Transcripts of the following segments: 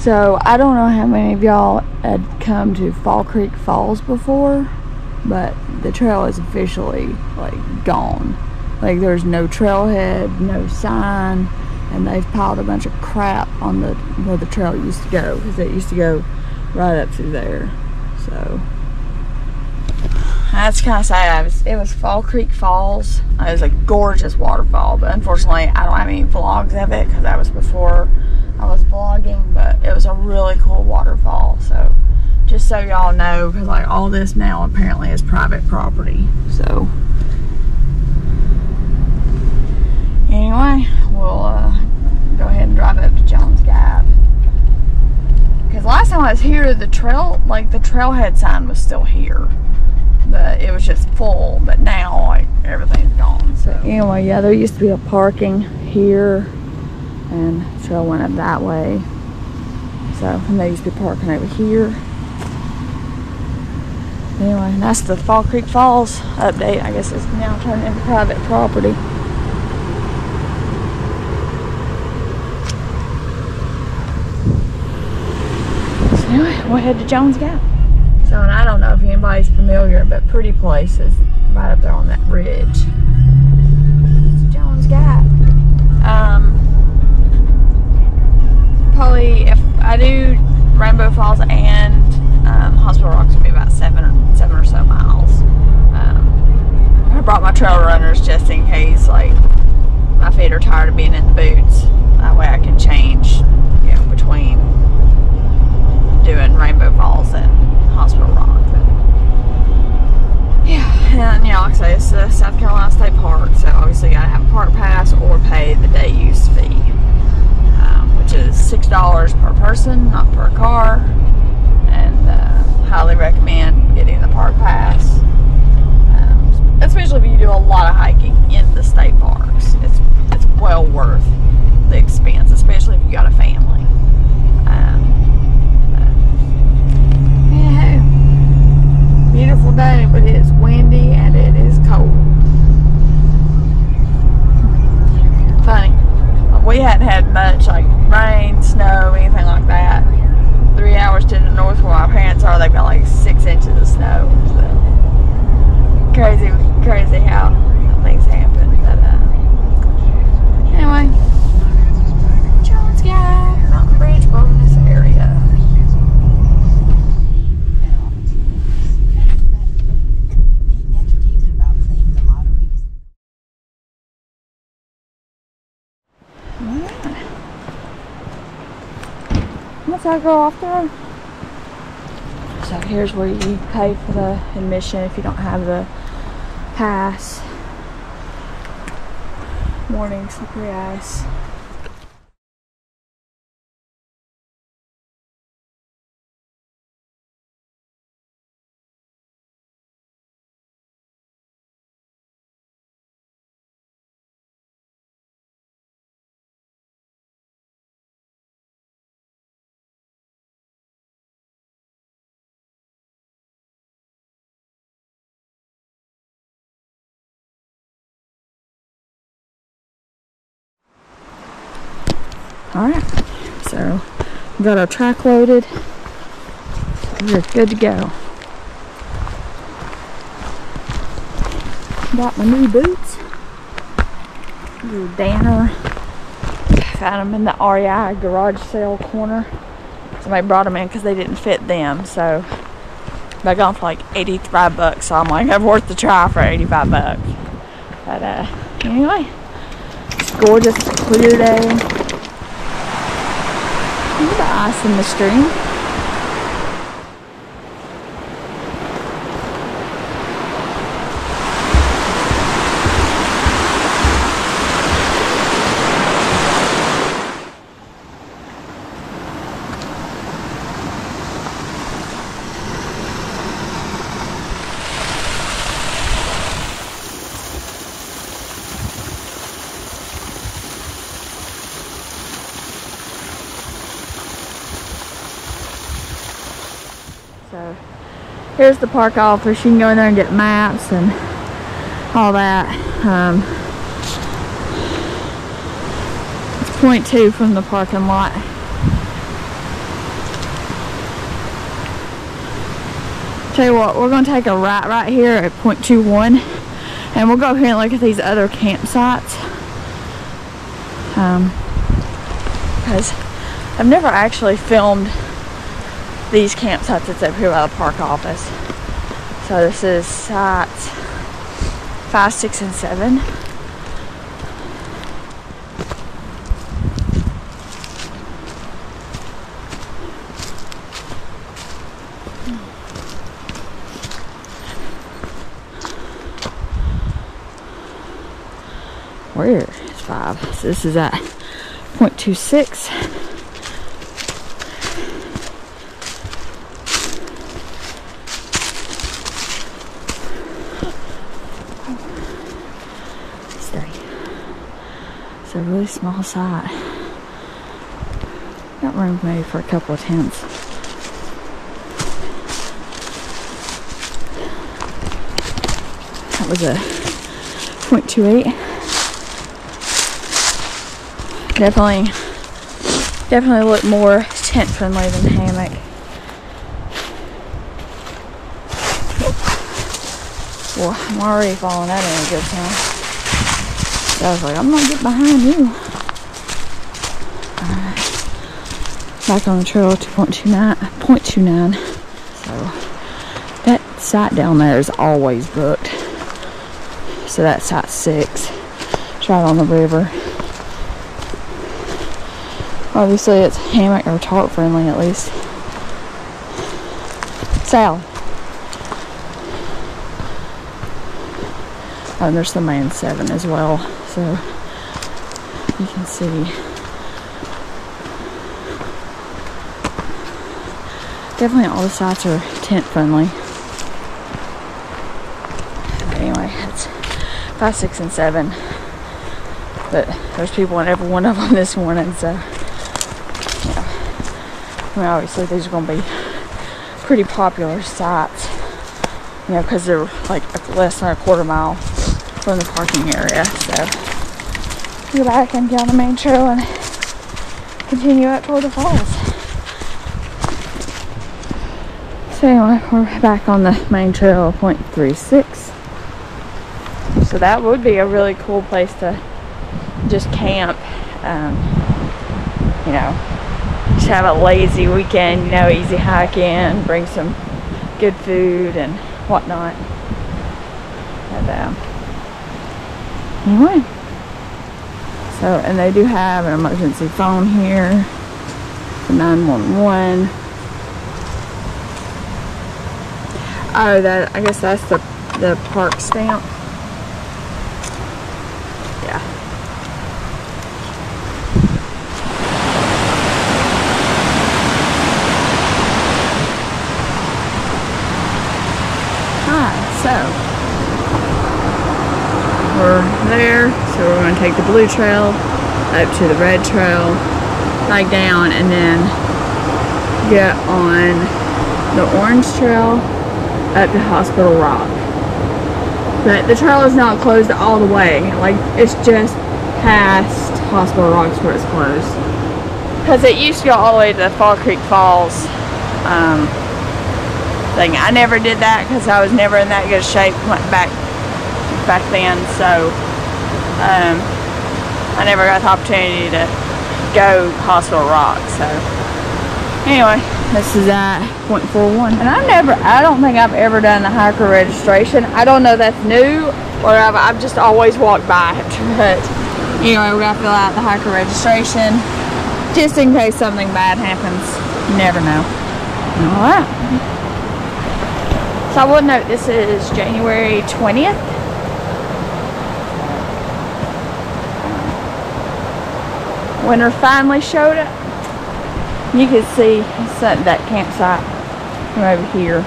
So I don't know how many of y'all had come to Fall Creek Falls before, but the trail is officially like gone. Like there's no trailhead, no sign, and they've piled a bunch of crap on the where the trail used to go, because it used to go right up through there. So that's kind of sad. It was Fall Creek Falls. It was a gorgeous waterfall, but unfortunately I don't have any vlogs of it because that was before I was vlogging, but it was a really cool waterfall. So just so y'all know, because like all this now apparently is private property. So anyway, we'll go ahead and drive up to Jones Gap. Because last time I was here, the trailhead sign was still here, but it was just full. But now like everything's gone. So anyway, yeah, there used to be a parking here, and the trail went up that way. So, and they used to be parking over here. Anyway, that's the Fall Creek Falls update. I guess it's now turned into private property. So anyway, we'll head to Jones Gap. So, and I don't know if anybody's familiar, but Pretty Place is right up there on that ridge. It's Jones Gap. Probably if I do Rainbow Falls and Hospital Rock's gonna be about seven or so miles. I brought my trail runners just in case like my feet are tired of being in the boots. That way I can change, you know, between doing Rainbow Falls and Hospital Rock. But yeah, and you know, like I say, it's the South Carolina State Park, so obviously you gotta have a park pass or pay the day use fee, which is $6 per person, not per car. And highly recommend getting the park pass, especially if you do a lot of hiking in the state parks. It's well worth the expense, especially if you got a family. Yeah, beautiful day, but it is windy and it is cold. Funny, we hadn't had much like rain, snow, anything like that. 3 hours to the north where my parents are, they've got like 6 inches of snow. So crazy how things happen. But anyway, Jones Gap, Mountain Bridge Wilderness Area. Once I go off the road. So here's where you pay for the admission if you don't have the pass. Morning slippery ice. Alright, so we got our track loaded. We're good to go. Got my new boots. These are Danner. Found them in the REI garage sale corner. Somebody brought them in because they didn't fit them, so they got them for like 85 bucks. So I'm like, it's worth the try for 85 bucks. But anyway, it's gorgeous, clear day. Look at the ice in the stream. So here's the park office. You can go in there and get maps and all that. It's 0.2 from the parking lot. Tell you what, we're going to take a right here at point 21, and we'll go over here and look at these other campsites. Because I've never actually filmed these campsites that's up here by the park office. So this is sites 5, 6, and 7. Where is 5? So this is at 0.26. It's a really small site. Got room maybe for a couple of tents. That was a 0.28. Definitely look more tent friendly than hammock. Well, I'm already falling that in a good time. So I was like, I'm gonna get behind you. Alright. Back on the trail to 0.29. So that site down there is always booked. So that's site 6. It's right on the river. Obviously it's hammock or tarp friendly at least. Sally. Oh, and there's the main 7 as well, so you can see. Definitely all the sites are tent friendly. But anyway, it's 5, 6, and 7. But there's people in every one of them this morning, so yeah. I mean, obviously these are going to be pretty popular sites, you know, because they're like less than a quarter mile from the parking area. So go back and get on the main trail and continue up toward the falls. So anyway, we're back on the main trail, 0.36. So that would be a really cool place to just camp. You know, just have a lazy weekend, you know, easy hiking, bring some good food and whatnot. And anyway, so, and they do have an emergency phone here for 911. Oh, that, I guess that's the park stamp. Yeah. So we're there, so we're going to take the blue trail up to the red trail, back down, and then get on the orange trail up to Hospital Rock. But the trail is not closed all the way, like it's just past Hospital Rocks where it's closed, because it used to go all the way to the Fall Creek Falls thing. I never did that because I was never in that good shape back then, so I never got the opportunity to go Hospital Rock. So anyway, this is at 0.41, and I don't think I've ever done the hiker registration. I don't know if that's new or I've just always walked by it. But anyway, we're gonna fill out the hiker registration just in case something bad happens. You never know. All right. So I will note this is January 20th. Winter finally showed up. You can see that campsite from over here.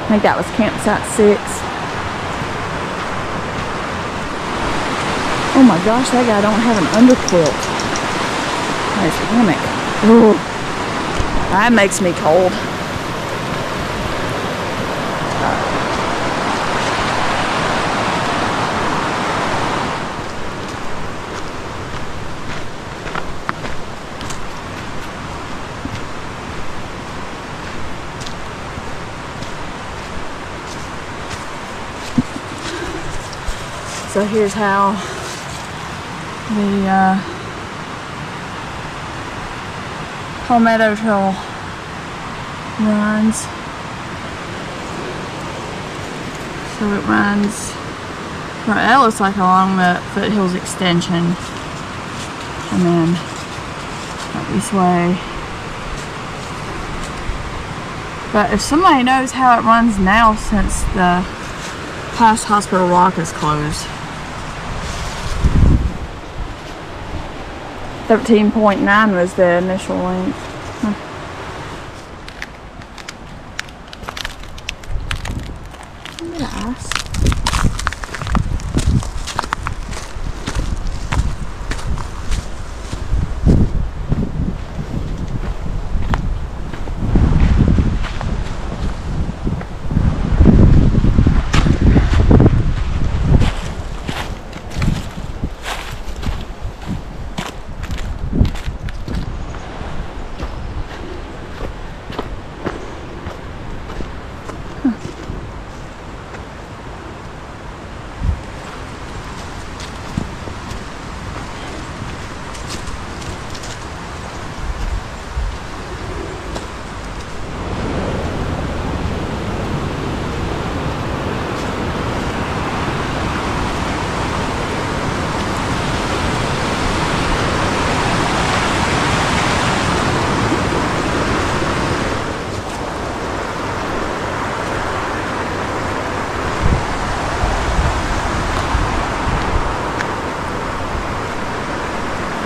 I think that was campsite 6. Oh my gosh, that guy don't have an underquilt. Nice hammock. Ooh, that makes me cold. So here's how the Palmetto Trail runs. So it runs, right, that looks like along the Foothills extension, and then up this way. But if somebody knows how it runs now, since the past Hospital Rock is closed. 13.9 was the initial length. Huh. Look at the ice.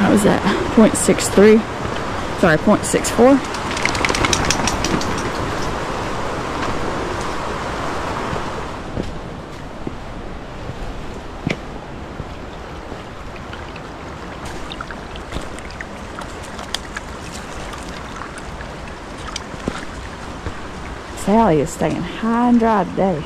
What was that? 0.63? Sorry, 0.64. Sally is staying high and dry today.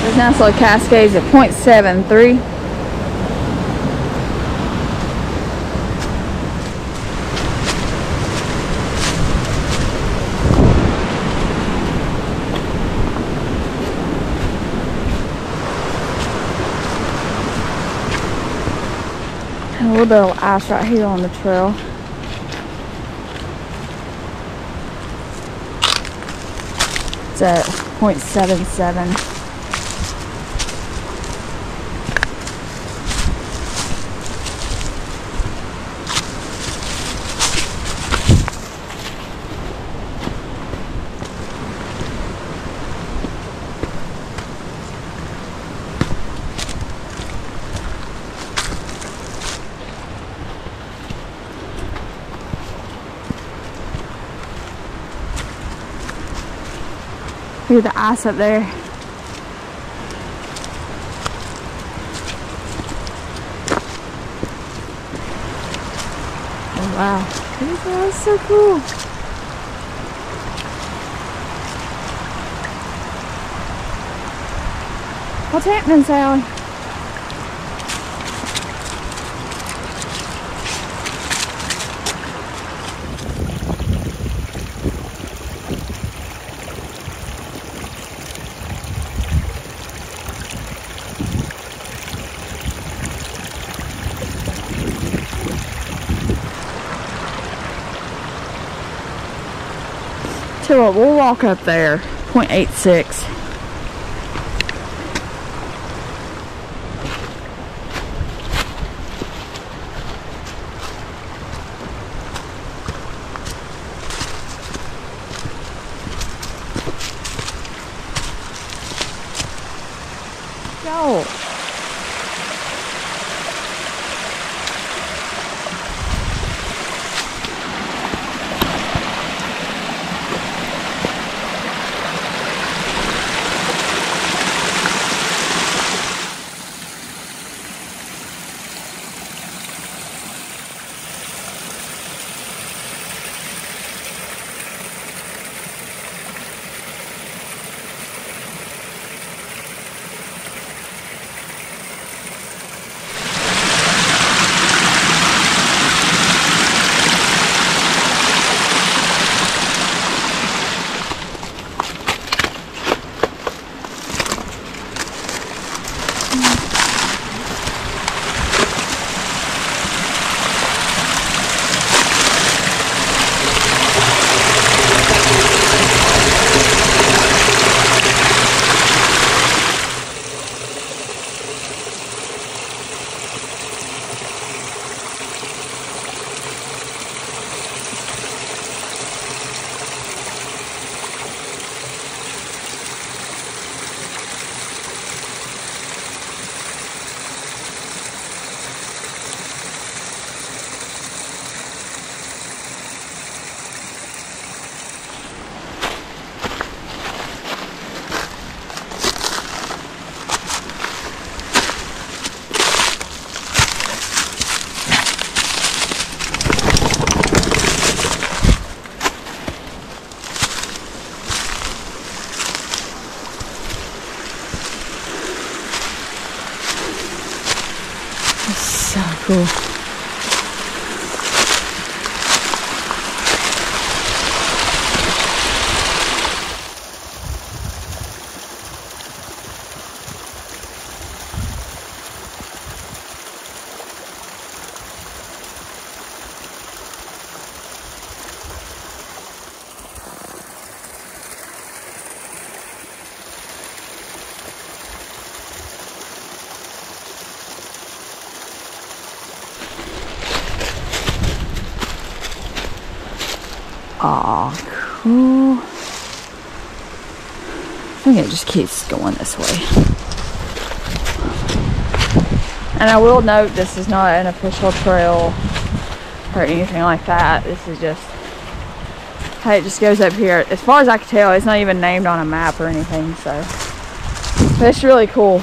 There's nice little cascades at 0.73. A little bit of ice right here on the trail. It's at 0.77. Look at the ice up there. Oh wow, that's so cool. What's happening, Sally? Tell you what, we'll walk up there. 0.86. Go. cool. Aw, cool. I think it just keeps going this way. And I will note, this is not an official trail or anything like that. This is just, hey, it just goes up here. As far as I can tell, it's not even named on a map or anything, so. But it's really cool.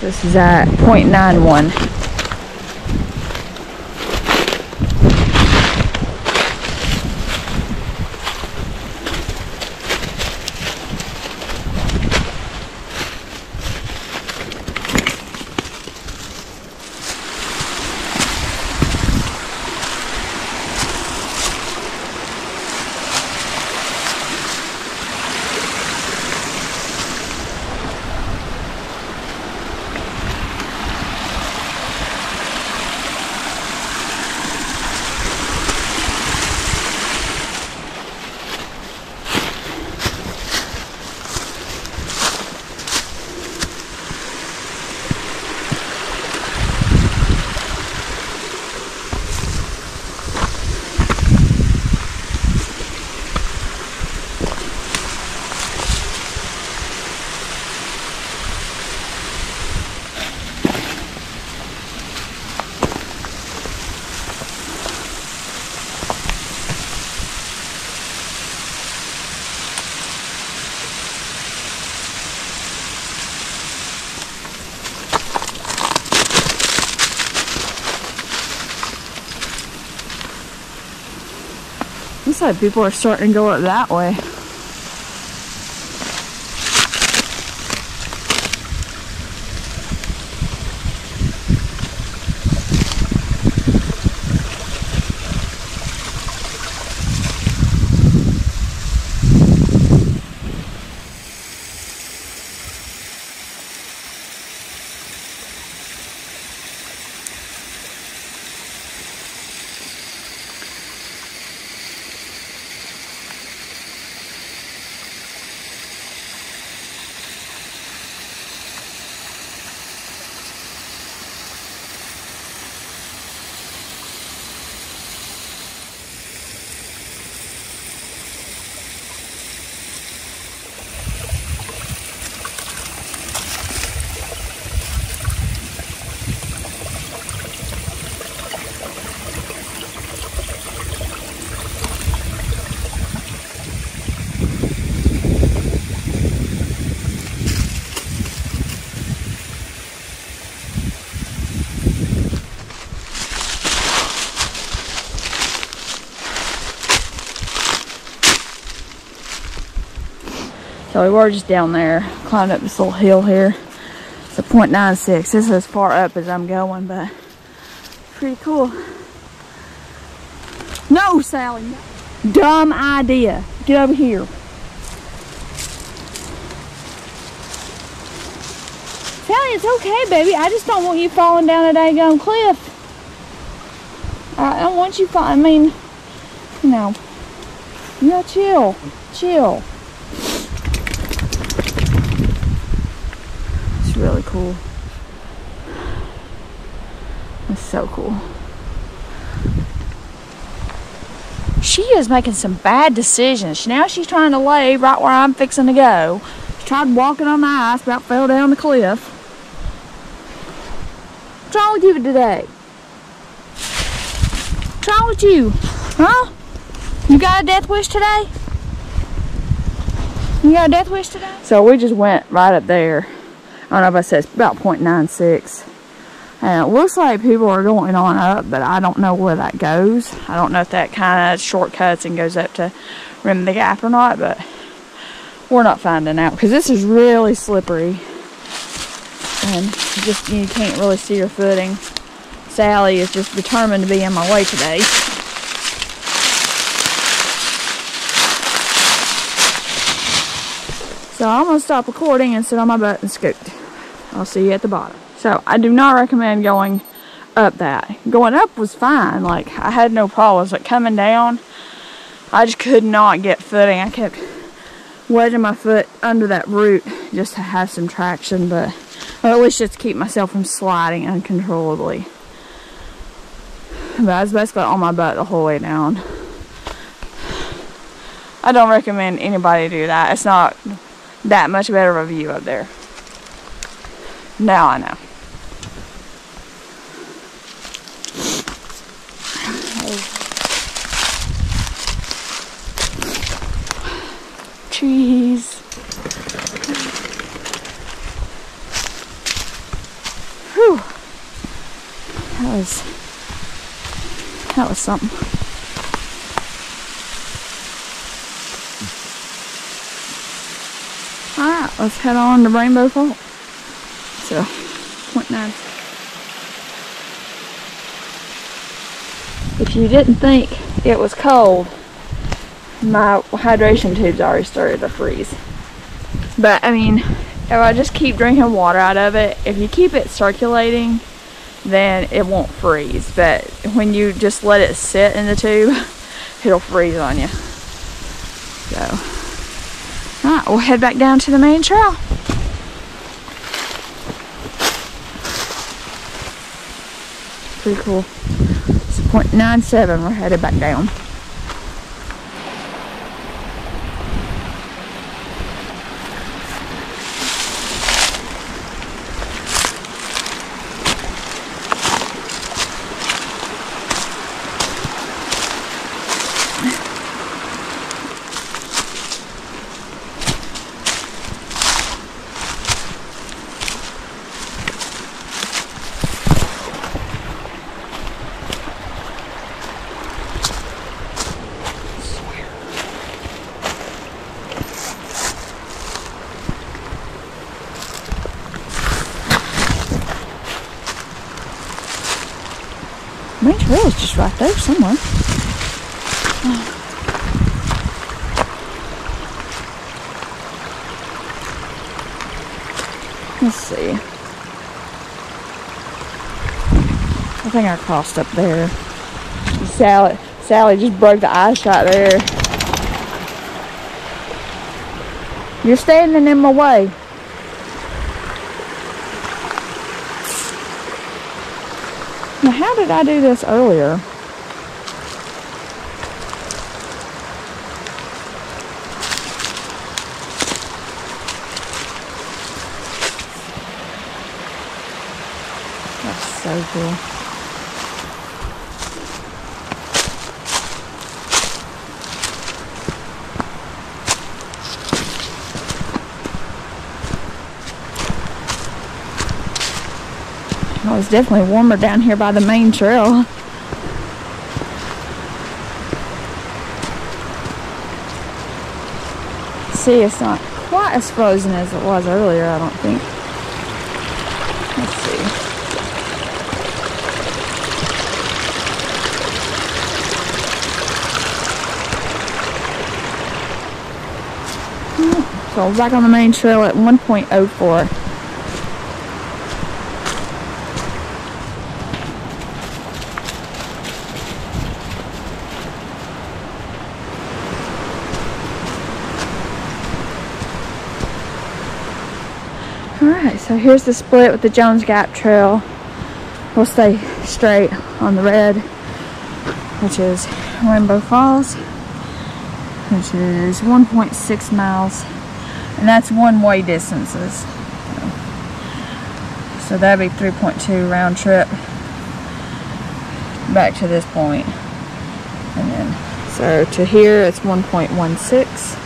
This is at 0.91. Looks like people are starting to go up that way. So we were just down there, climbed up this little hill here. It's a 0.96. This is as far up as I'm going, but pretty cool. No, Sally. Dumb idea. Get over here. Sally, it's okay, baby. I just don't want you falling down a daggone cliff. I don't want you falling. I mean, you know. You gotta chill. Chill. It's really cool. It's so cool. She is making some bad decisions. Now she's trying to lay right where I'm fixing to go. She tried walking on the ice, about fell down the cliff. What's wrong with you today? What's wrong with you? Huh? You got a death wish today? You got a death wish today? So we just went right up there. I don't know if I said it's about 0.96. And it looks like people are going on up, but I don't know where that goes. I don't know if that kind of shortcuts and goes up to Rim the Gap or not, but we're not finding out because this is really slippery. And you can't really see your footing. Sally is just determined to be in my way today. So I'm going to stop recording and sit on my butt and scoot. I'll see you at the bottom. So I do not recommend going up that. Going up was fine. Like, I had no problems. Like, coming down, I just could not get footing. I kept wedging my foot under that root just to have some traction, but or at least just to keep myself from sliding uncontrollably. But I was basically on my butt the whole way down. I don't recommend anybody do that. It's not that much better of a view up there. Now I know. Trees. Whew. That was something. Alright, let's head on to Rainbow Falls. So, 0.9. If you didn't think it was cold, my hydration tube's already started to freeze. But, I mean, if I just keep drinking water out of it, if you keep it circulating, then it won't freeze. But when you just let it sit in the tube, it'll freeze on you. So, alright, we'll head back down to the main trail. Pretty cool. It's 0.97. We're headed back down. Main trail is just right there somewhere. Let's see. I think I crossed up there. Sally just broke the ice right there. You're standing in my way. Now, how did I do this earlier? That's so cool. Well, it's definitely warmer down here by the main trail. See, it's not quite as frozen as it was earlier, I don't think. Let's see. So back on the main trail at 1.04. Alright, so here's the split with the Jones Gap Trail. We'll stay straight on the red, which is Rainbow Falls, which is 1.6 miles, and that's one-way distances. So that'd be 3.2 round trip back to this point. And then, so to here it's 1.16.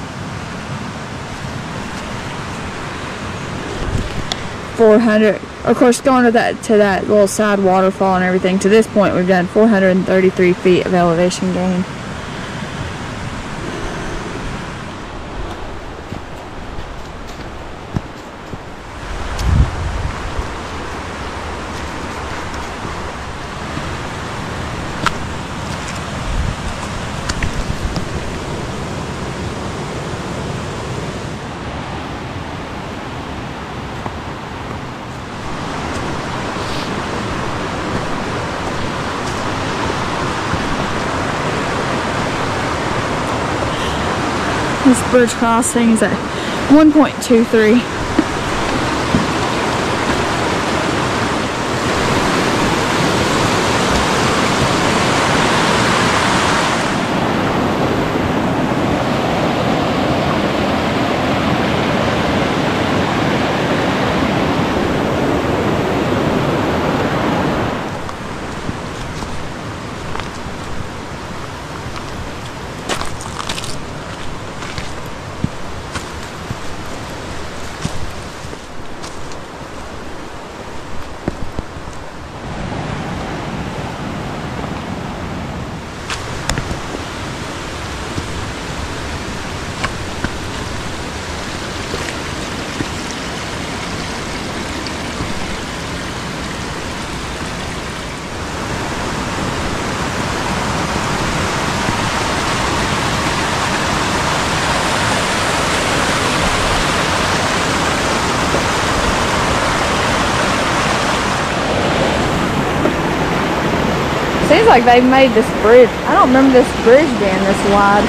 400, of course, going to that little side waterfall and everything. To this point, we've done 433 feet of elevation gain. This bridge crossing is at 1.23. Seems like they've made this bridge. I don't remember this bridge being this wide.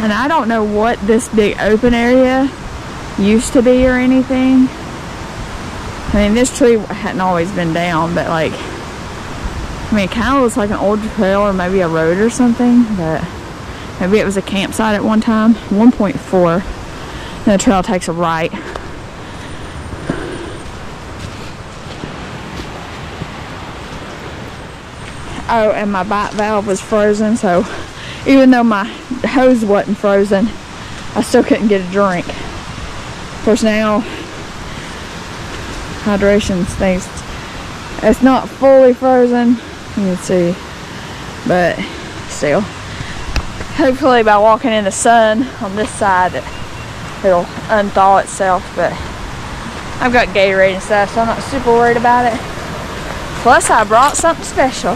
And I don't know what this big open area used to be or anything. I mean, this tree hadn't always been down, but like, I mean, it kind of looks like an old trail or maybe a road or something, but maybe it was a campsite at one time. 1.4, and the trail takes a right. Oh, and my bite valve was frozen, so even though my hose wasn't frozen, I still couldn't get a drink. Of course, now hydration things, it's not fully frozen. You can see, but still, hopefully by walking in the sun on this side it'll unthaw itself. But I've got Gatorade and stuff, so I'm not super worried about it. Plus I brought something special.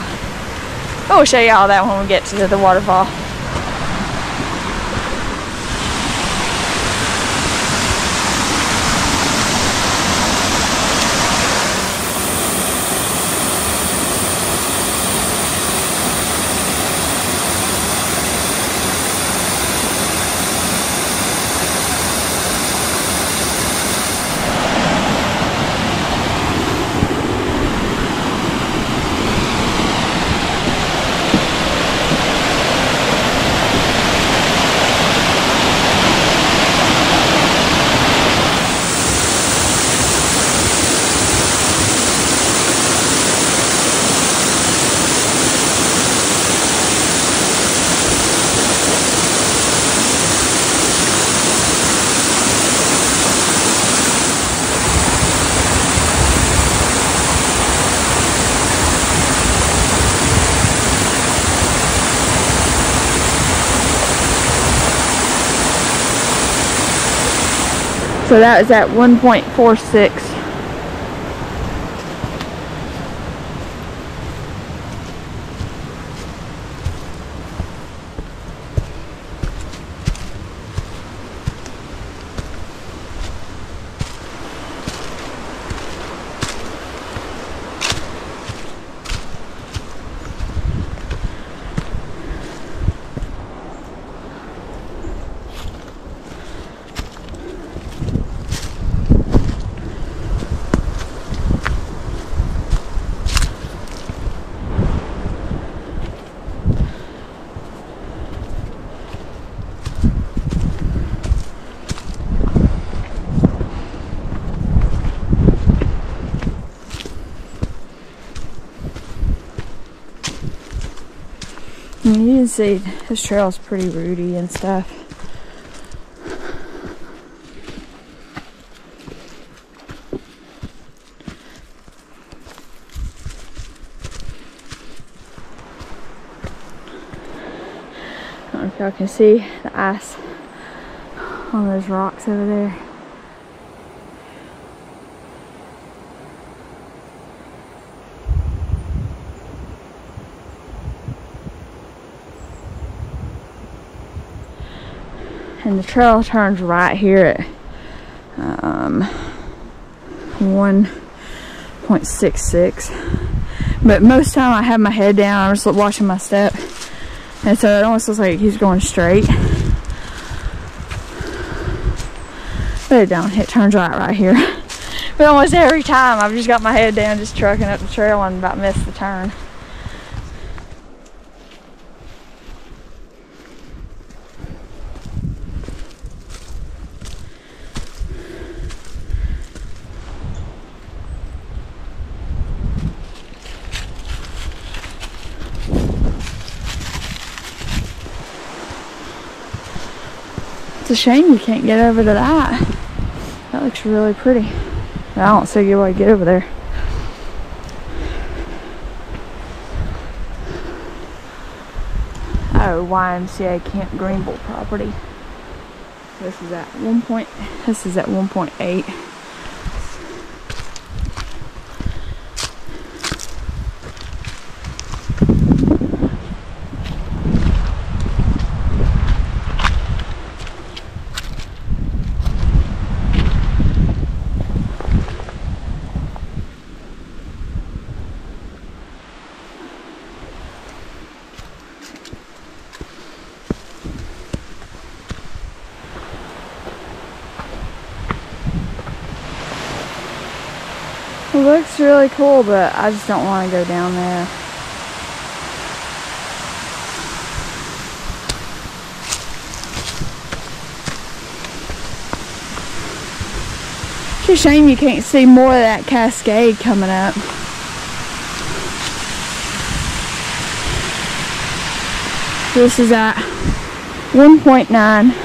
We'll show you all that when we get to the waterfall. So that was at 1.46. And you can see this trail is pretty rooty and stuff. I don't know if y'all can see the ice on those rocks over there. And the trail turns right here at 1.66. But most of the time I have my head down, I'm just watching my step. And so it almost looks like he's going straight. But it turns right here. But almost every time I've just got my head down, just trucking up the trail and about missed the turn. It's a shame you can't get over to that. That looks really pretty. I don't see a good way to get over there. Oh, YMCA Camp Greenville property. This is at 1.8. It looks really cool, but I just don't want to go down there. It's a shame you can't see more of that cascade coming up. This is at 1.9.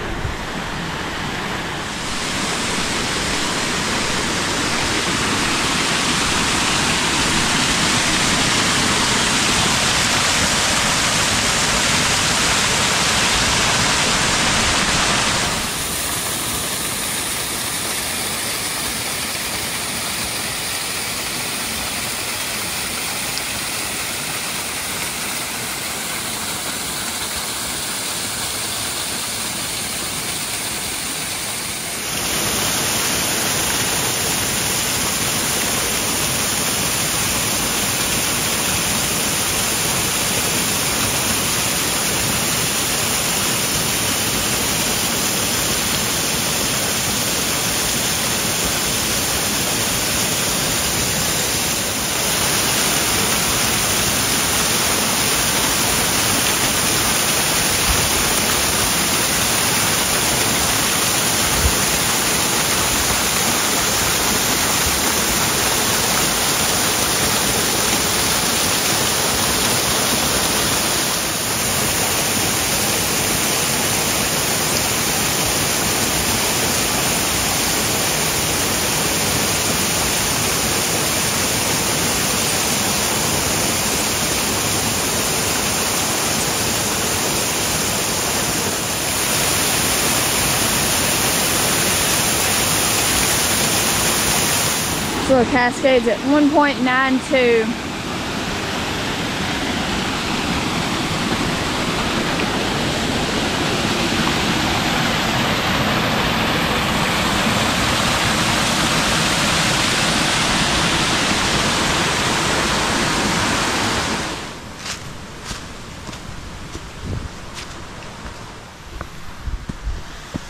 So Cascades at 1.92.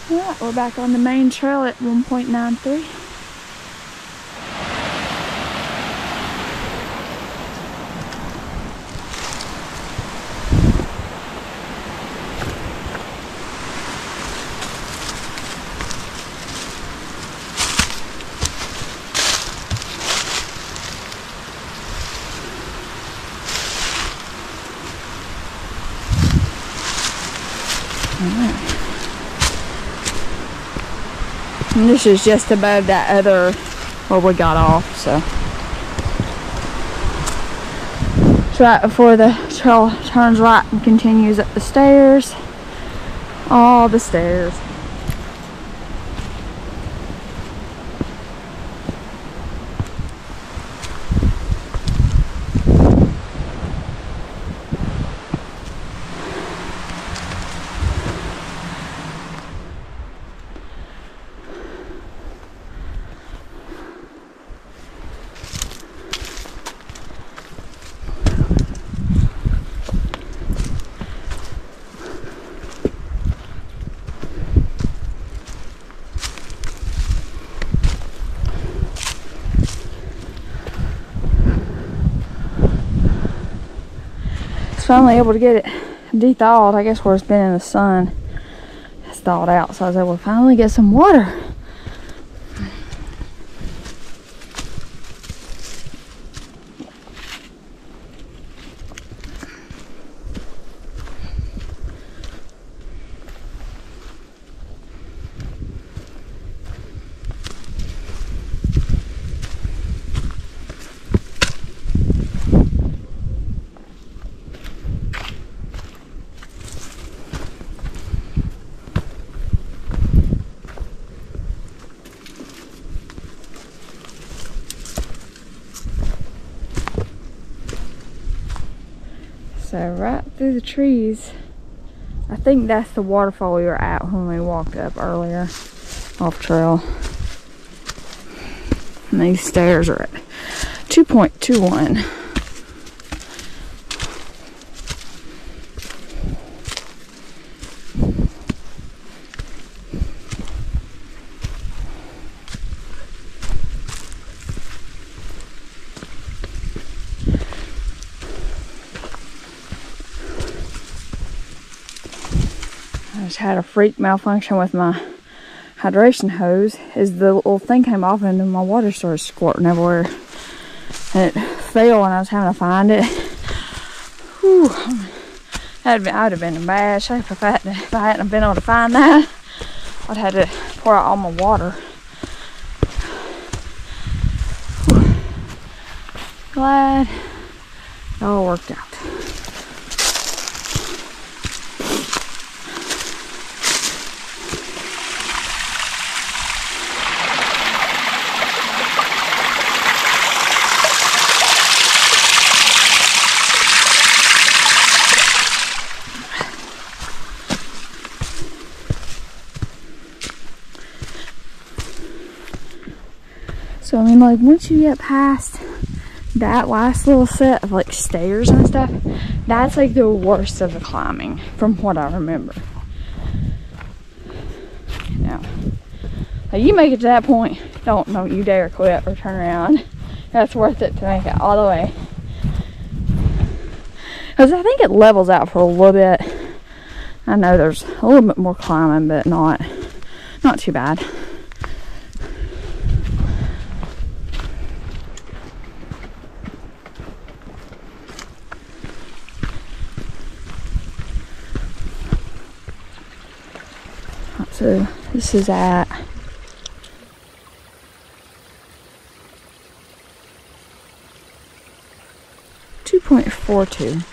Yeah, we're back on the main trail at 1.93. And this is just above that other where we got off, so it's right before the trail turns right and continues up the stairs. All the stairs. Finally able to get it de-thawed. I guess where it's been in the sun, it's thawed out, so I was able to finally get some water. So right through the trees, I think that's the waterfall we were at when we walked up earlier off trail. And these stairs are at 2.21. I just had a freak malfunction with my hydration hose. Is the little thing came off and then my water started squirting everywhere. And it fell and I was having to find it. Whew. I'd have been in bad shape if I hadn't been able to find that. I'd had to pour out all my water. Whew. Glad it all worked out. So I mean, like, once you get past that last little set of like stairs and stuff, that's like the worst of the climbing from what I remember. You know, like, you make it to that point, don't you dare quit or turn around. That's worth it to make it all the way. Because I think it levels out for a little bit. I know there's a little bit more climbing, but not too bad. So this is at 2.42.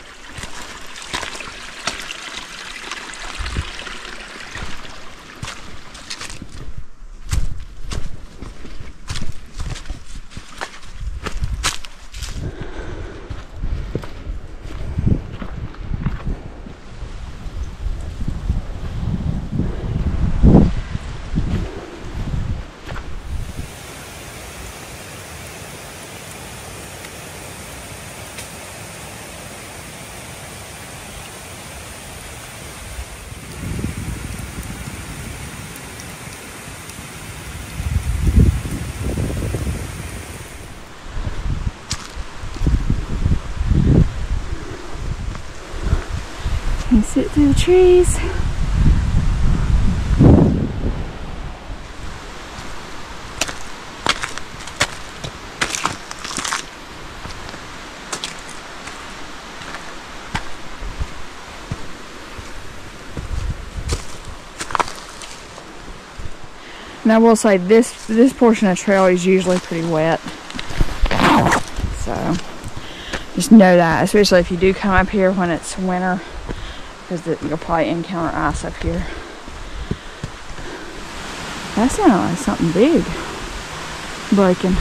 Sit through the trees. And I will say this portion of the trail is usually pretty wet. So just know that, especially if you do come up here when it's winter, because you'll probably encounter ice up here. That sounded like something big breaking.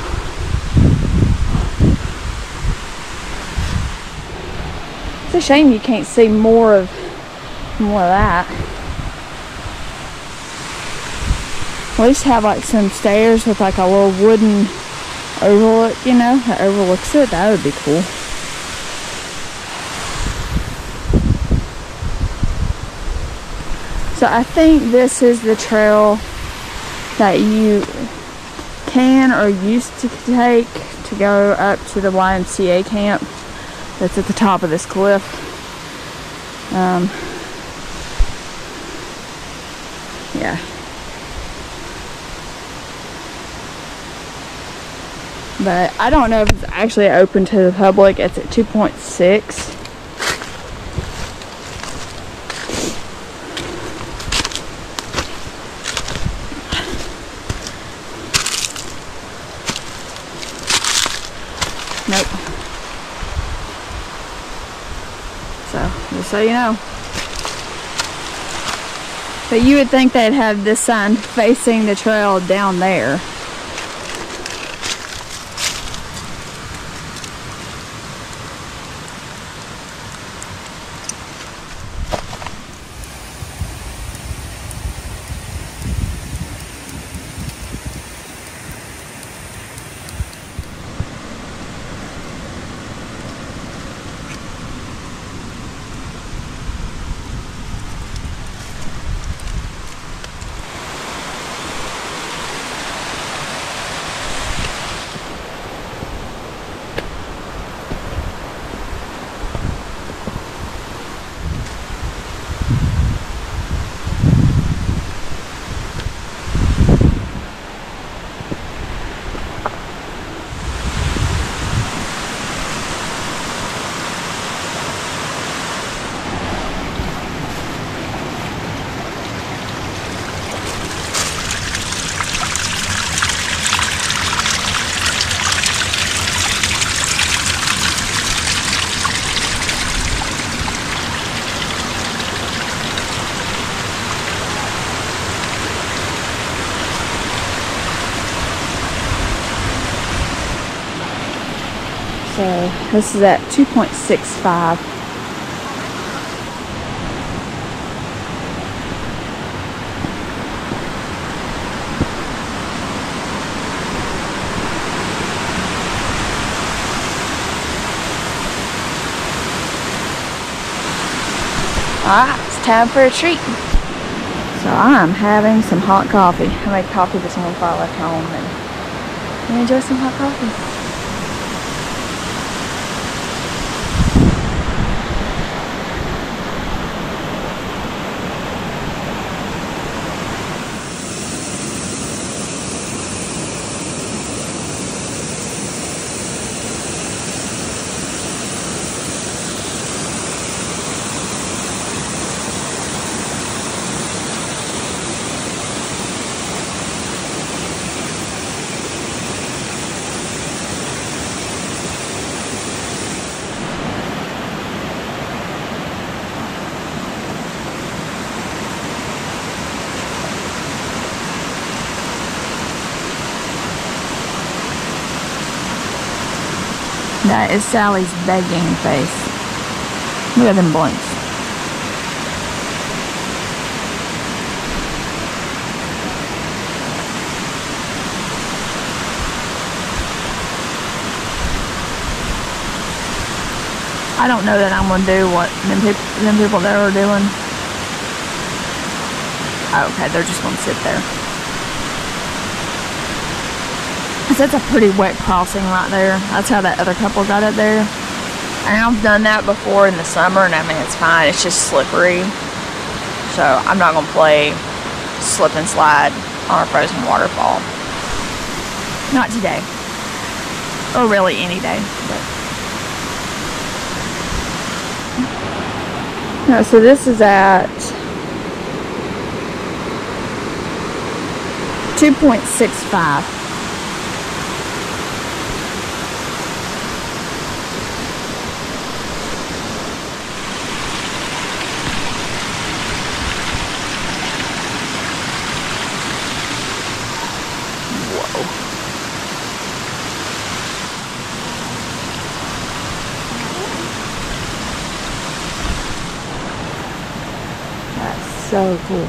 It's a shame you can't see more of that. At least have like some stairs with like a little wooden overlook, you know, that overlooks it. That would be cool. So I think this is the trail that you can or used to take to go up to the YMCA camp that's at the top of this cliff. Yeah. But I don't know if it's actually open to the public. It's at 2.6. Nope. So, just so you know. But you would think they'd have this sign facing the trail down there. So this is at 2.65. Alright, it's time for a treat. So I'm having some hot coffee. I made coffee this morning before I left home, and I enjoy some hot coffee. That is Sally's begging face. Look at them blinks. I don't know that I'm gonna do what them people there are doing. Oh, okay, they're just gonna sit there. That's a pretty wet crossing right there. That's how that other couple got up there. And I've done that before in the summer, and I mean, it's fine. It's just slippery. So I'm not going to play slip and slide on a frozen waterfall. Not today. Or really any day. But. No, so this is at 2.65. So cool.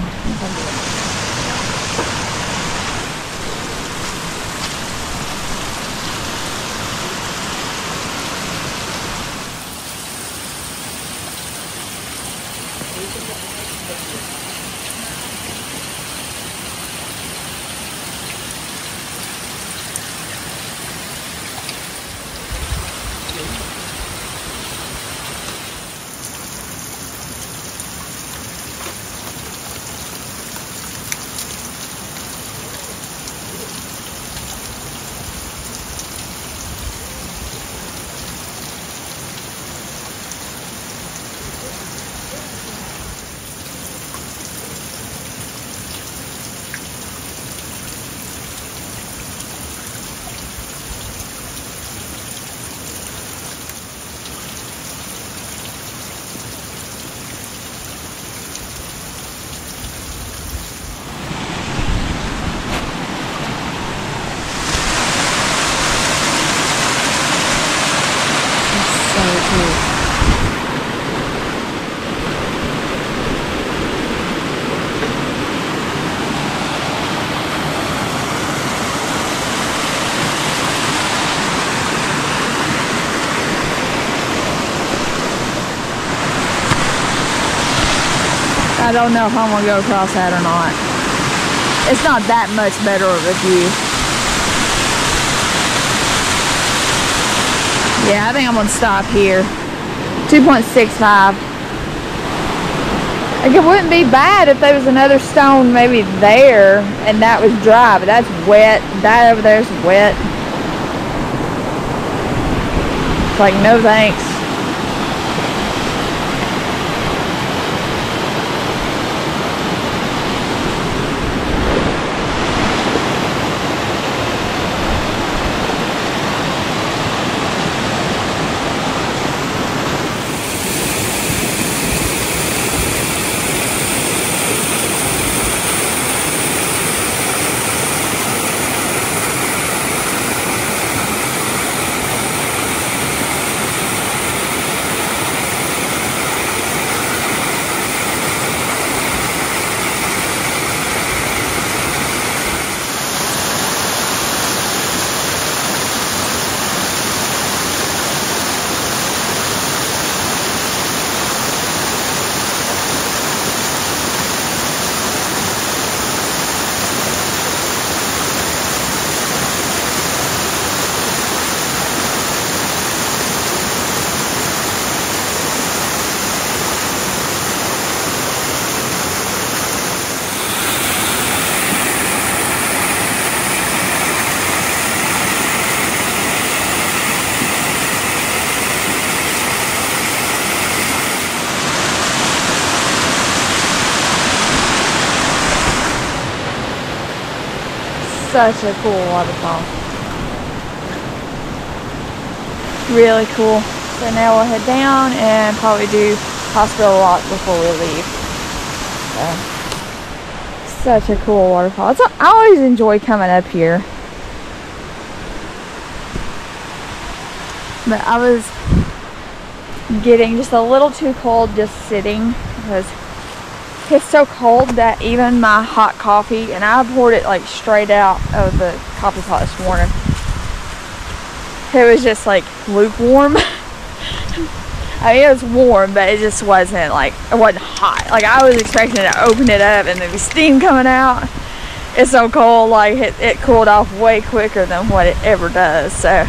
I don't know if I'm gonna go across that or not. It's not that much better of a view. Yeah, I think I'm gonna stop here. 2.65. Like, it wouldn't be bad if there was another stone maybe there and that was dry, but that's wet. That over there's wet. It's like, no thanks. Such a cool waterfall. Really cool. So now we'll head down and probably do Hospital Rock before we leave. So, such a cool waterfall. I always enjoy coming up here. But I was getting just a little too cold just sitting because it's so cold that even my hot coffee, and I poured it like straight out of the coffee pot this morning, it was just like lukewarm. I mean, it was warm, but it just wasn't like, it wasn't hot. Like, I was expecting to open it up and there'd be steam coming out. It's so cold, like it cooled off way quicker than what it ever does. So,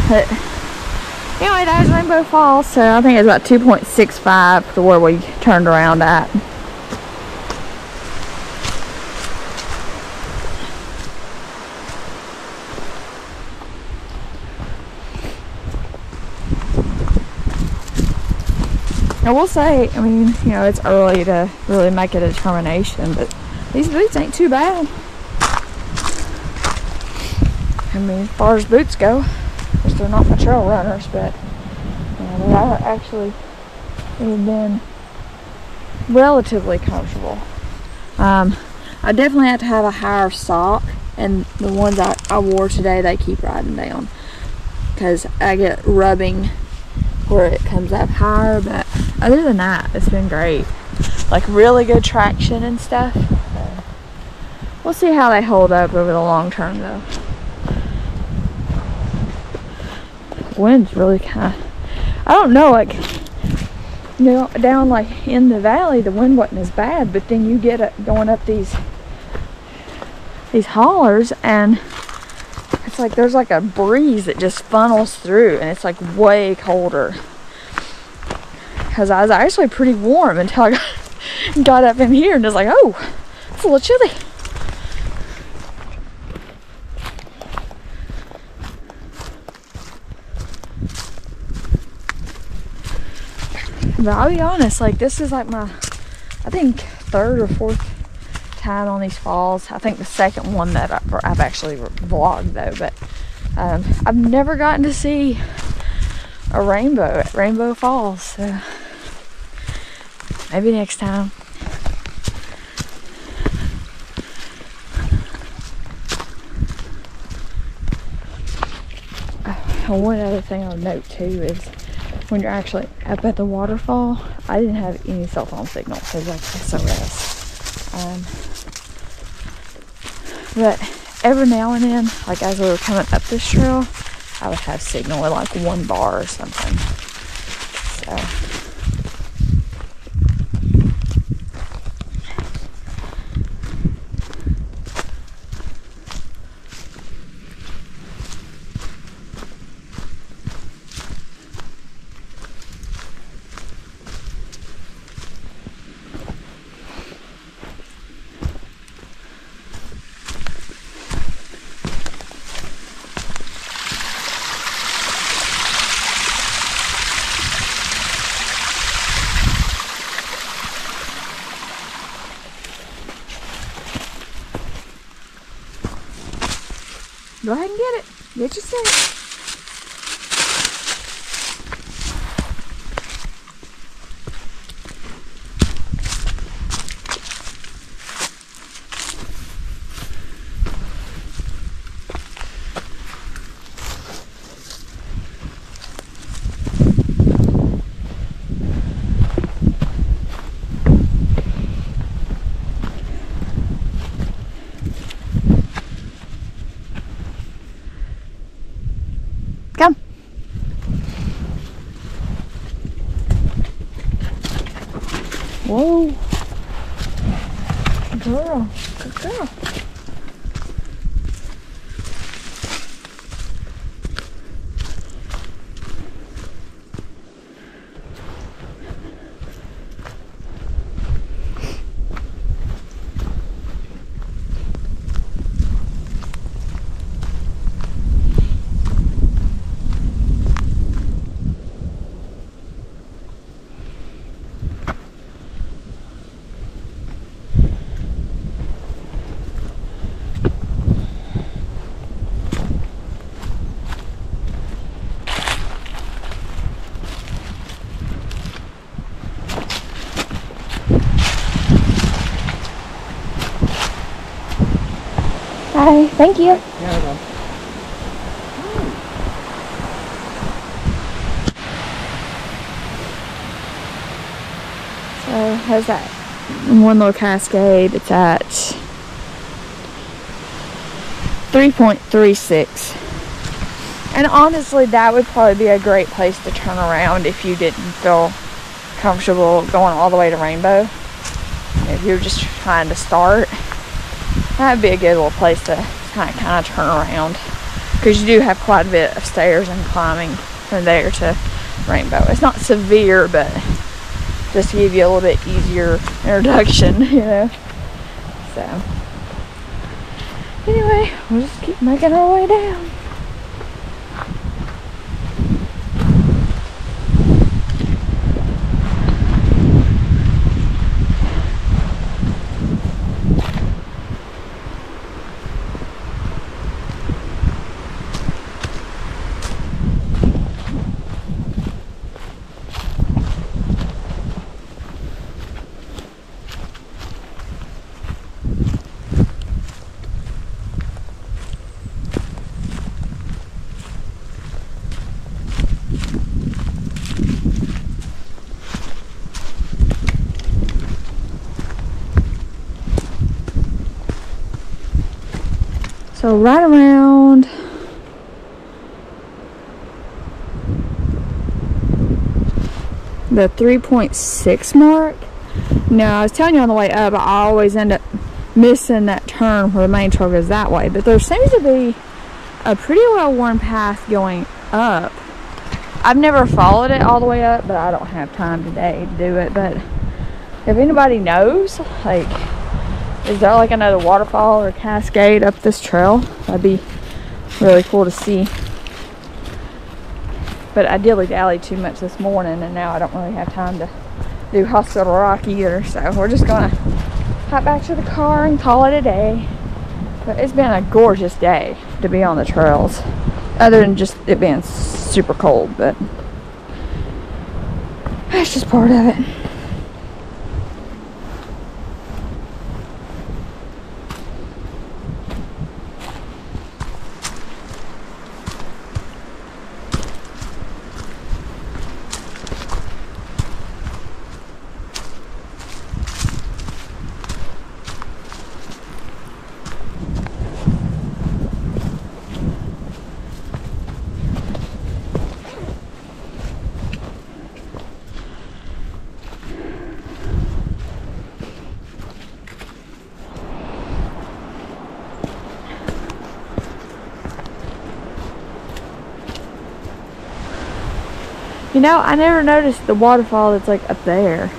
but Anyway, that was Rainbow Falls, so I think it's about 2.65 to where we turned around at. I will say, I mean, you know, it's early to really make a determination, but these boots ain't too bad. I mean, as far as boots go, of course they're not my trail runners, but you know, they are actually, they've been relatively comfortable. I definitely have to have a higher sock, and the ones I wore today, they keep riding down because I get rubbing where it comes up higher, but other than that, it's been great. Like really good traction and stuff. So we'll see how they hold up over the long term though. Wind's really kind of, I don't know, like, you know, down like in the valley the wind wasn't as bad, but then you get going up these hollers and it's like there's like a breeze that just funnels through and it's like way colder. Because I was actually pretty warm until I got up in here and it's like, oh, it's a little chilly. But I'll be honest, like this is like my, I think, third or fourth time on these falls. I think the second one that I've actually vlogged though, but I've never gotten to see a rainbow at Rainbow Falls, so maybe next time. One other thing I'll note too is when you're actually up at the waterfall, I didn't have any cell phone signal because like SOS. But every now and then, like as we were coming up this trail, I would have signal at like 1 bar or something. So go ahead and get it. Get your stick. Come. Whoa. Girl. Good girl. Hi, thank you. Yeah, So how's that? One little cascade. It's at 3.36. And honestly, that would probably be a great place to turn around if you didn't feel comfortable going all the way to Rainbow. If you're just trying to start, that'd be a good little place to kind of turn around, because you do have quite a bit of stairs and climbing from there to Rainbow. It's not severe, but just to give you a little bit easier introduction, you know. So anyway, we'll just keep making our way down. So right around the 3.6 mark. Now, I was telling you on the way up, I always end up missing that turn where the main trail goes that way. But there seems to be a pretty well-worn path going up. I've never followed it all the way up, but I don't have time today to do it. But if anybody knows, like, is there like another waterfall or cascade up this trail? That'd be really cool to see. But I dilly-dallied too much this morning, and now I don't really have time to do Hospital Rock either. So we're just gonna hop back to the car and call it a day. But it's been a gorgeous day to be on the trails, other than just it being super cold, but that's just part of it. You know, I never noticed the waterfall that's like up there.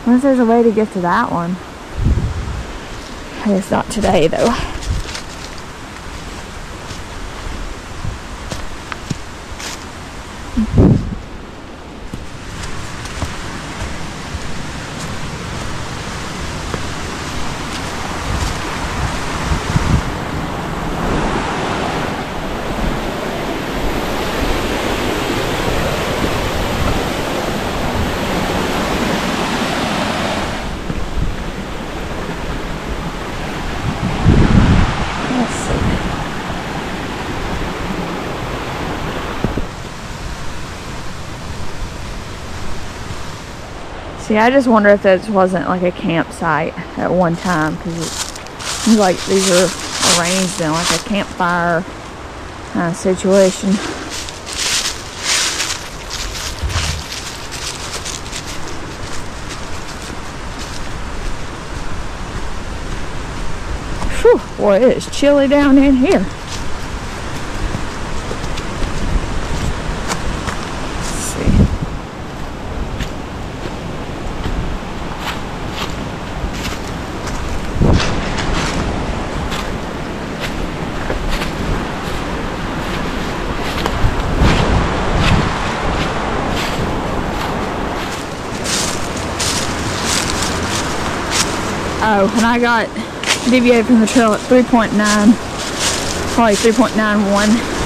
Unless there's a way to get to that one. I guess not today though. See, I just wonder if this wasn't like a campsite at one time, because it seems like these are arranged in like a campfire kind of situation. Whew, boy, it is chilly down in here. Oh, and I got deviated from the trail at 3.9, probably 3.91.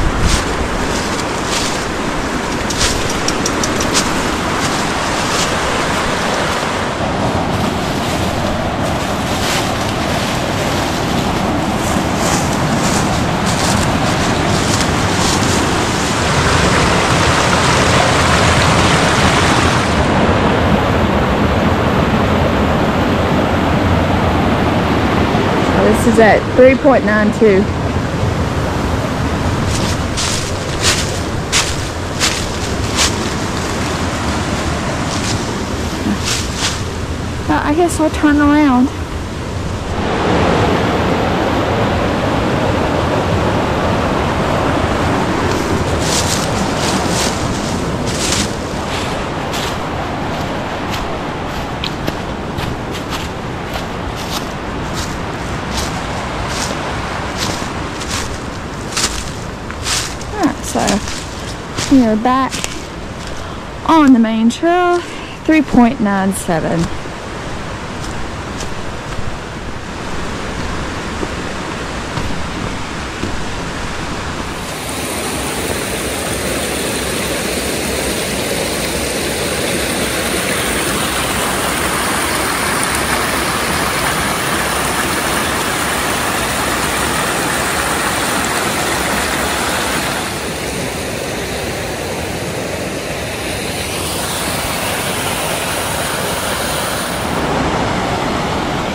This is at 3.92. I guess I'll turn around. So we are back on the main trail, 3.97.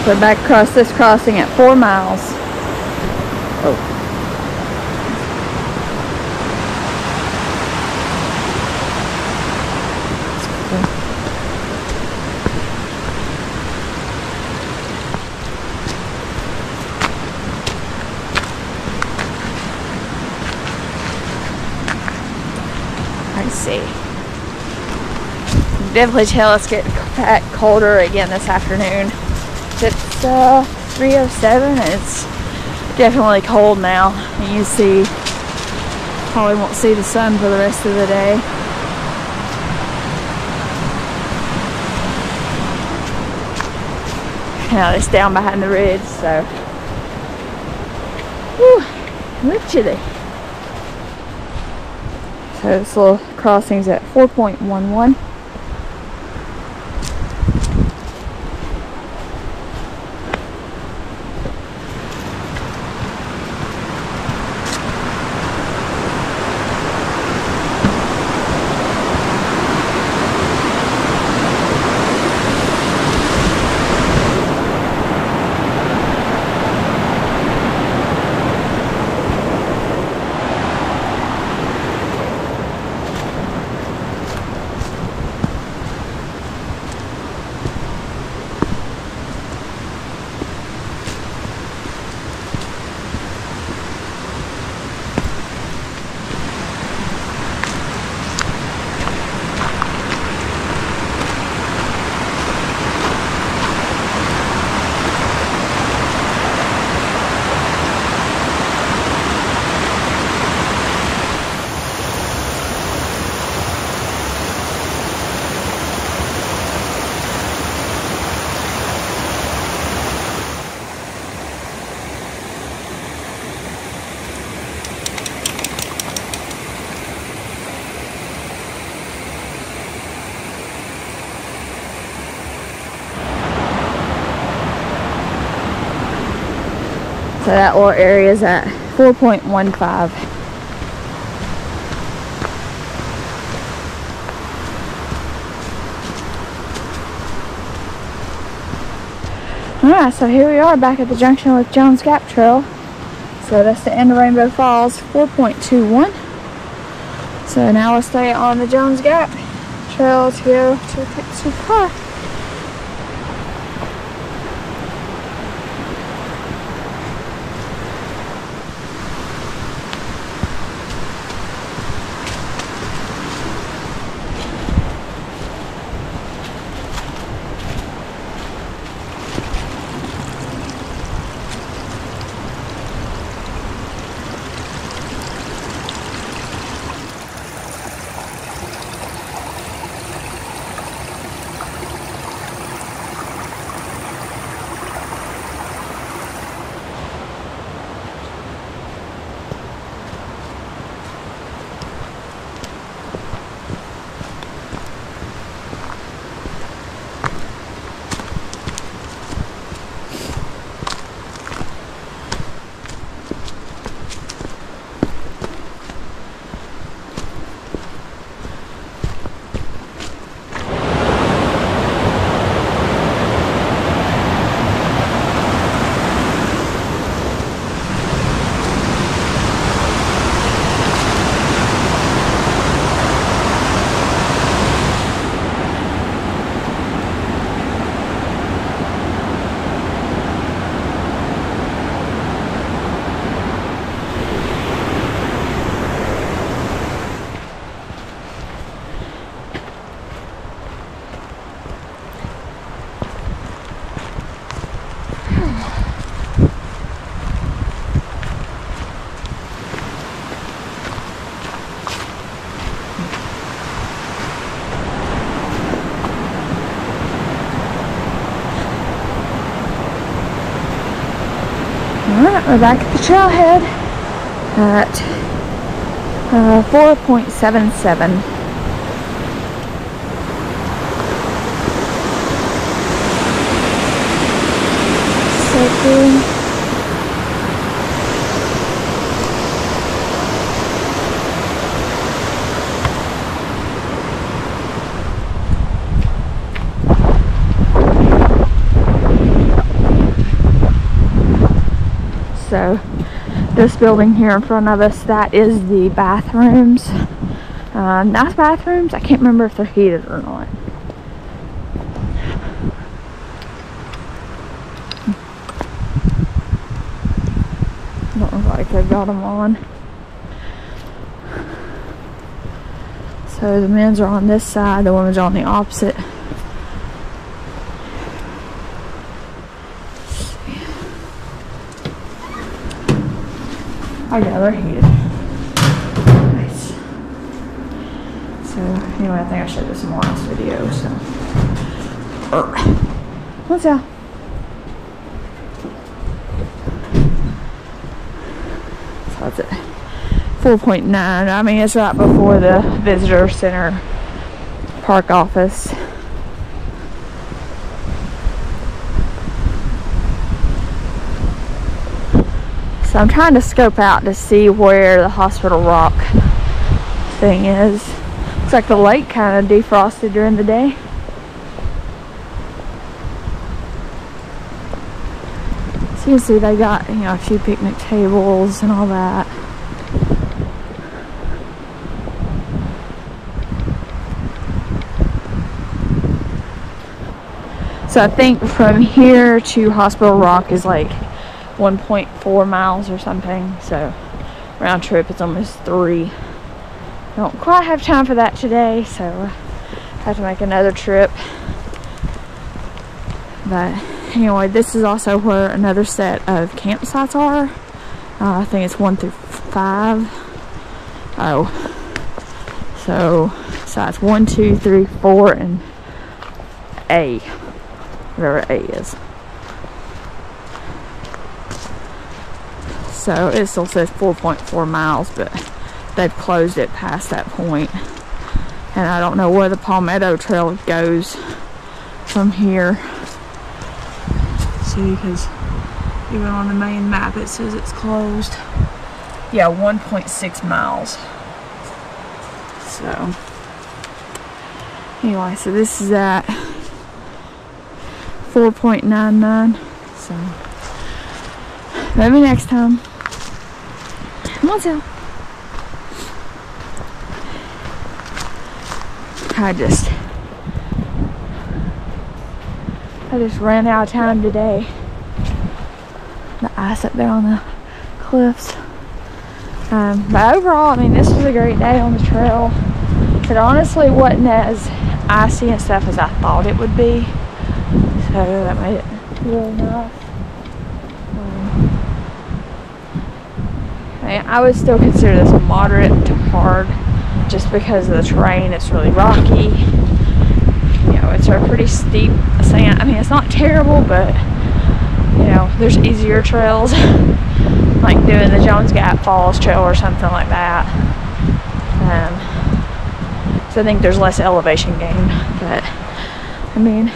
We're back across this crossing at 4 miles. Oh. I see. Definitely tell it's getting colder again this afternoon. It's 3:07 and it's definitely cold now. And you see, probably won't see the sun for the rest of the day. Now it's down behind the ridge, so whew, look chilly. So this little crossing's at 4.11. So that little area is at 4.15. Alright, so here we are back at the junction with Jones Gap Trail. So that's the end of Rainbow Falls, 4.21. So now we'll stay on the Jones Gap Trail to go to Texas Park. Alright, we're back at the trailhead at 4.77. So cool. So this building here in front of us, that is the bathrooms. Nice bathrooms. I can't remember if they're heated or not. Don't look like they got them on. So the men's are on this side, the women's are on the opposite. Oh yeah, they're heated. Nice. So anyway, I think I showed this in the last video, so. What's that? So that's it. 4.9. I mean, it's right before the visitor center park office. So I'm trying to scope out to see where the Hospital Rock thing is. Looks like the lake kind of defrosted during the day. So you see they got, you know, a few picnic tables and all that. So I think from here to Hospital Rock is like 1.4 miles or something, so round trip is almost 3. I don't quite have time for that today, so I have to make another trip. But anyway, this is also where another set of campsites are. I think it's 1 through 5. Oh, so sites 1, 2, 3, 4, and A, whatever A is. So it still says 4.4 miles, but they've closed it past that point. And I don't know where the Palmetto Trail goes from here. See, because even on the main map it says it's closed. Yeah, 1.6 miles. So anyway, so this is at 4.99. So maybe next time. Come on, Sal. I just ran out of time today. The ice up there on the cliffs. But overall, I mean, this was a great day on the trail. It honestly wasn't as icy and stuff as I thought it would be. So that made it really nice. I would still consider this moderate to hard just because of the terrain. It's really rocky. You know, it's a pretty steep ascent. I mean, it's not terrible, but you know, there's easier trails like doing the Jones Gap Falls Trail or something like that. So I think there's less elevation gain, but I mean,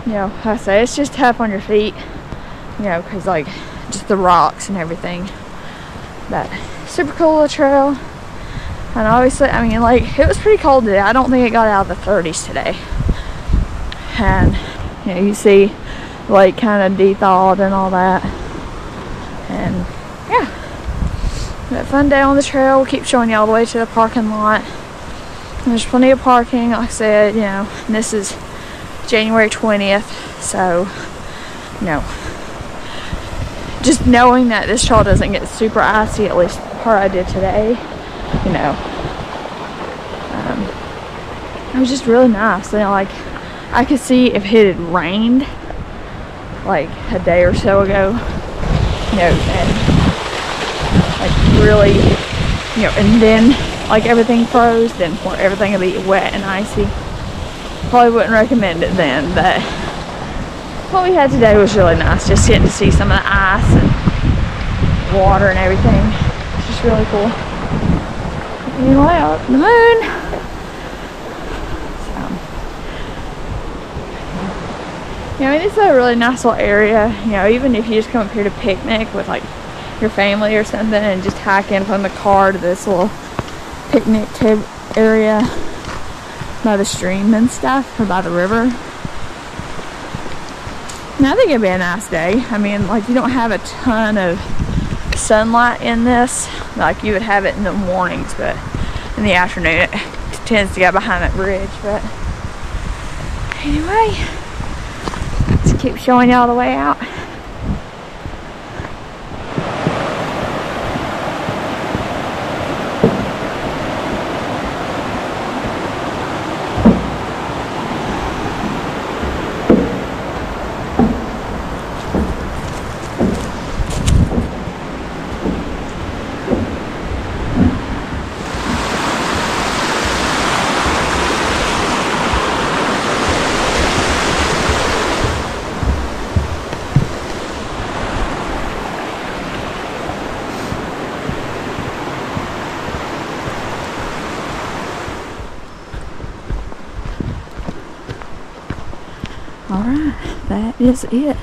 you know, like I say, it's just tough on your feet, you know, because like just the rocks and everything. But super cool little trail. And obviously, I mean, like, it was pretty cold today. I don't think it got out of the 30s today. And you know, you see the lake kind of de-thawed and all that. And yeah, we had a fun day on the trail. We'll keep showing you all the way to the parking lot. And there's plenty of parking, like I said, you know. And this is January 20th, so you know, just knowing that this trail doesn't get super icy, at least the part I did today, you know, it was just really nice. You know, like, I could see if it had rained like a day or so ago, you know, and like really, you know, and then like everything froze, then everything would be wet and icy. Probably wouldn't recommend it then, but what we had today was really nice. Just getting to see some of the ice and water and everything. It's just really cool. Anyway, up the moon. So, you know, it's a really nice little area. You know, even if you just come up here to picnic with like your family or something and just hike in from the car to this little picnic area by the stream and stuff, or by the river. And I think it'd be a nice day. I mean, like, you don't have a ton of sunlight in this like you would have it in the mornings, but in the afternoon it tends to go behind that bridge. But anyway, let's keep showing y'all the way out. Alright, that is it.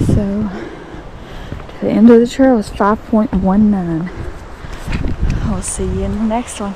So, the end of the trail is 5.19. I'll see you in the next one.